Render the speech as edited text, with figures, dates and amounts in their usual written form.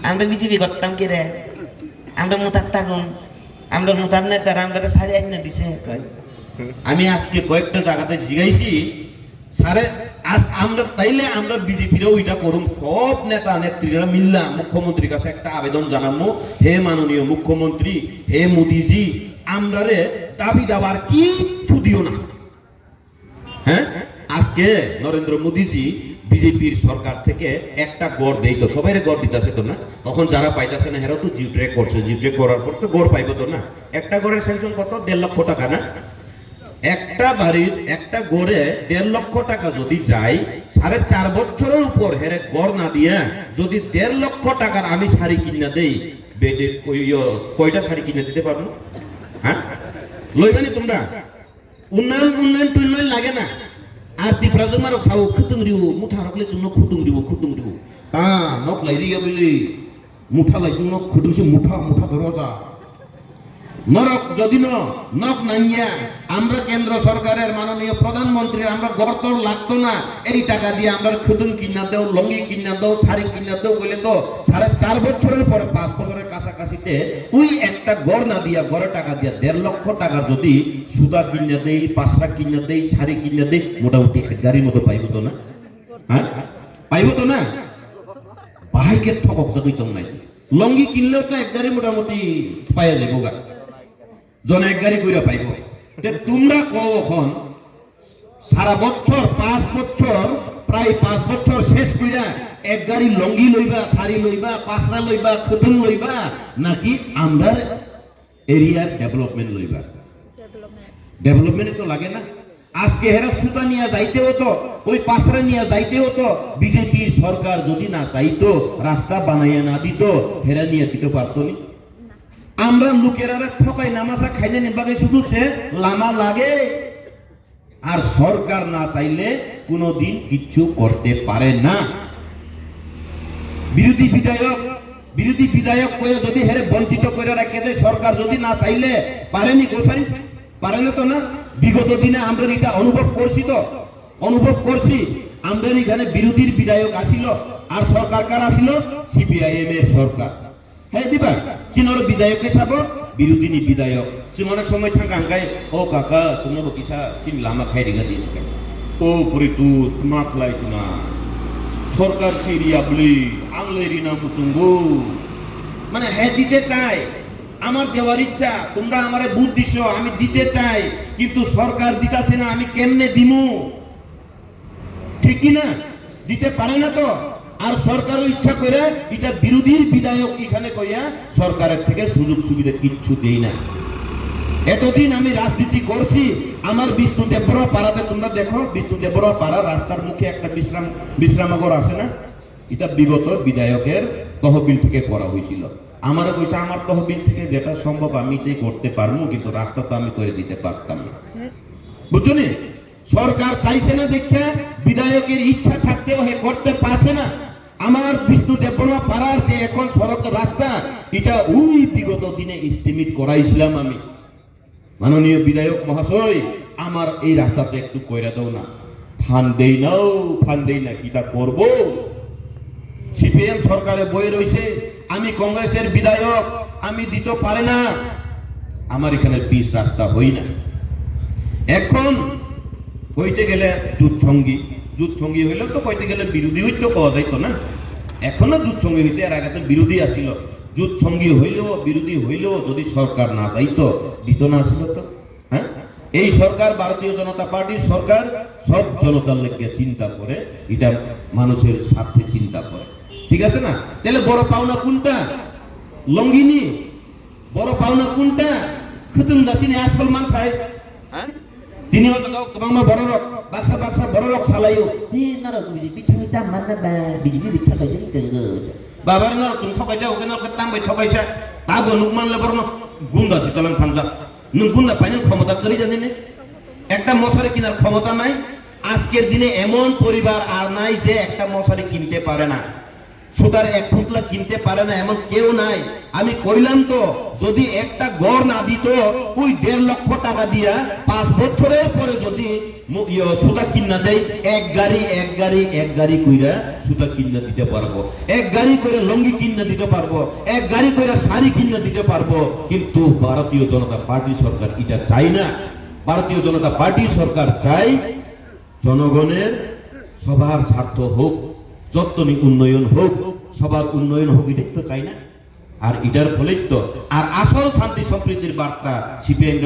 আমরা বিজেপি করতাম কি রে, আমরা মুতার থাকুন, আমরা মুতার নেতারা আমরা সারি আইনা দিছে কয়। আমি আজকে কয়েকটা জায়গাতে জিগাইছি সারে আমরা তাইলে আমরা বিজেপিরও ওইটা করুম, সব নেতা নেত্রীরা মিল্লা মুখ্যমন্ত্রীর কাছে একটা আবেদন জানাবো, হে মাননীয় মুখ্যমন্ত্রী, হে মোদিজি, আমরারে দাবি দাবার কিচ্ছু দিও না। হ্যাঁ, আজকে নরেন্দ্র মোদিজি বিজেপির সরকার থেকে একটা গড় দেই তো, সবাই গড় দিতেছে তো না, তখন যারা পাইতেছে না হেরাও তো জিও ট্রেক করছে, জিও ট্রেক করার পর তো গড় পাইব তো না। একটা গড়ের স্যাংশন কত? 1.5 লক্ষ টাকা না? একটা বাড়ির একটা গড়ে 1.5 লক্ষ টাকা যদি যায়, 4.5 বছরের উপর হেরে গড় না দিয়া যদি 1.5 লক্ষ টাকার আমি শাড়ি কিনা দেই, বেডে কয়টা শাড়ি কিনে দিতে পারবো? হ্যাঁ, লইবানি তোমরা? উন্নয়ন উন্নয়ন টুন্নয়ন লাগে না। আর ত্রিপুরা মারক সাউ খুতুং রিউ মুঠা রাখলে জন্য খুতুং রিউ নক লাই রিয়া বলি মুঠা লাই জন্য খুতুংসে মুঠা ধরো যা নরক যদি নক নাইয়া আমরা কেন্দ্র সরকারের মাননীয় প্রধানমন্ত্রীর আমরা গর্তর লাগতো না, এই টাকা দিয়ে আমরা খুতুং কিনা দেও, লঙ্গি কিনা দেও, শাড়ি কিনা দেও বলে তো 4.5 বছরের পরে 5 বছরের কাছাকাছিতে ওই একটা গড় না দিয়া, গড়ে টাকা দিয়া 1.5 লক্ষ টাকা যদি সুদা কিনা দেই, পাঁচরা কিনা দেই, শাড়ি কিনা দেই, মোটামুটি 1 গাড়ির মতো পাইব তো না? হ্যাঁ, পাইব তো না? ভাইকে ঠকক জগিতম নাই, লঙ্গি কিনলেও তো 1 গাড়ি মোটামুটি পাইয়া যাইব গা, জন 1 গাড়ি কইরা পাইব। তোমরা কও এখন সারা বছর 5 বছর প্রায় 5 বছর শেষ কইরা 1 গাড়ি লঙ্গি লইবা, শাড়ি লইবা, পাঁচরা লইবা, খুতুন লইবা, নাকি আমরা এরিয়ার ডেভেলপমেন্ট লইবা? ডেভেলপমেন্ট তো লাগে না। আজকে হেরা সুতা নিয়ে যাইতে হতো, ওই পাঁচরা নিয়ে যাইতে হতো, বিজেপির সরকার যদি না চাইতো, রাস্তা বানাইয়া না দিত, হেরা নিয়ে দিতে পারতো নি? আমরা লোকেরা ঠকাই নামাজা খাইলে নিবাগে শুধু সে লামা লাগে, আর সরকার না চাইলে কোনোদিন কিচ্ছু করতে পারে না। বিরোধী বিধায়ক কয়ে যদি হেরে বঞ্চিত করে রাখে দেয়, সরকার যদি না চাইলে পারেনি গোসাই, পারে না তো না। বিগত দিনে আমরা এটা অনুভব করছি, আমরা এখানে বিরোধীর বিধায়ক আসিল, আর সরকার কার আসিল? সিপিআইএম এর সরকার। হ্যাঁ দিবা চিনর বিধায়ক হিসাব বিরোধী বিধায়ক চিন অনেক সময় থাকা আঙ্গায়, ও কাকা চিনর কিসা চিন লামা খাই রেগা দিয়েছে, ও পরি তু মাত লাইছ না সরকার সিরিয়া বলি আংলেরি না মুচুঙ্গু, মানে হ্যাঁ দিতে চাই, আমার দেওয়ার ইচ্ছা, তোমরা আমারে বুদ্ধ দিছ, আমি দিতে চাই, কিন্তু সরকার দিতাছে না, আমি কেমনে দিমু? ঠিক কি না? দিতে পারে না তো। আর সরকারের ইচ্ছা করে এটা বিরোধীর বিধায়ক এখানে কইয়া সরকারের থেকে সুযোগ সুবিধা কিচ্ছু দেই না। এতদিন আমি রাজনীতি করছি, আমার বিষ্ণু দেববড় পাড়াতে তোমরা দেখো, বিষ্ণু দেববড় পাড়া রাস্তার মুখে একটা বিশ্রামাগর আছে না, এটা বিগত বিধায়কের তহবিল থেকে করা হয়েছিল। আমারও কইছে আমার তহবিল থেকে যেটা সম্ভব আমি এটাই করতে পারবো, কিন্তু রাস্তা তো আমি করে দিতে পারতাম না। বুঝছো নি? সরকার চাইছে না দেখে, বিধায়কের ইচ্ছা থাকতেও হে করতে পারছে না। আমার বিষ্ণু দেববড়ুয়া পাড়ার যে এখন সড়ক রাস্তা, এটা ওই বিগত দিনে এস্টিমেট করাইছিলাম আমি, মাননীয় বিধায়ক মহাশয় আমার এই রাস্তাটা একটু কইরা দাও না। ফান দেই না কিটা করব? সিপিএম সরকারে বই রইছে, আমি কংগ্রেসের বিধায়ক, আমি দিতে পারে না, আমার এখানে পিচ রাস্তা হই না। এখন কইতে গেলে জুট সঙ্গী হইলেও তো কইতে গেলে বিরোধী হইতো পাওয়া যাইতো না। এখনো জুট সঙ্গী হয়েছে, আর আগে তো বিরোধী আসিল। জুট সঙ্গী হইলেও বিরোধী হইলেও যদি সরকার না চাইতো, দিত না আসিল তো। হ্যাঁ, এই সরকার ভারতীয় জনতা পার্টির সরকার সব জনতার লেগে চিন্তা করে, এটা মানুষের স্বার্থে চিন্তা করে, ঠিক আছে না? তাহলে বড় পাওনা কোনটা? লঙ্গিনি। বড় পাওনা কোনটা? খুতুন দাচিনি আসল মান খায়। হ্যাঁ, তিনি বাংলা বড় লোক, বাক্সা বড় লোক সালাইও বিজেপি ঠকাইতা মানে বিজেপি ঠকাইছে বাবার না চুন ঠকাইছে, ওকে না তামবাই ঠকাইছে, তাবো নুক মানলে বড় গুন্ডা শীতলাম খানজা, নুক গুন্ডা পাইনের ক্ষমতা করি জানি না, একটা মশারি কেনার ক্ষমতা নাই। আজকের দিনে এমন পরিবার আর নাই যে একটা মশারি কিনতে পারে না। সুতার এক পুতলা কিনতে পারে না এমন কেউ নাই। আমি কইলাম তো যদি একটা গড় না দিত ওই 1.5 লক্ষ টাকা দিয়া 5 বছরের পরে যদি সুতা কিনা দেয় এক গাড়ি কইরা সুতা কিনা দিতে পারবো, এক গাড়ি করে লঙ্গি কিনা দিতে পারবো, এক গাড়ি করে শাড়ি কিনা দিতে পারবো। কিন্তু ভারতীয় জনতা পার্টি সরকার এটা চাই না। ভারতীয় জনতা পার্টি সরকার চাই জনগণের সবার স্বার্থ হোক, যতনি উন্নয়ন হোক, সবার উন্নয়ন হোক, এটা তো চাই না। আর এটার ফলেই তো আর আসল শান্তি সম্প্রীতির বার্তা সিপিআইএম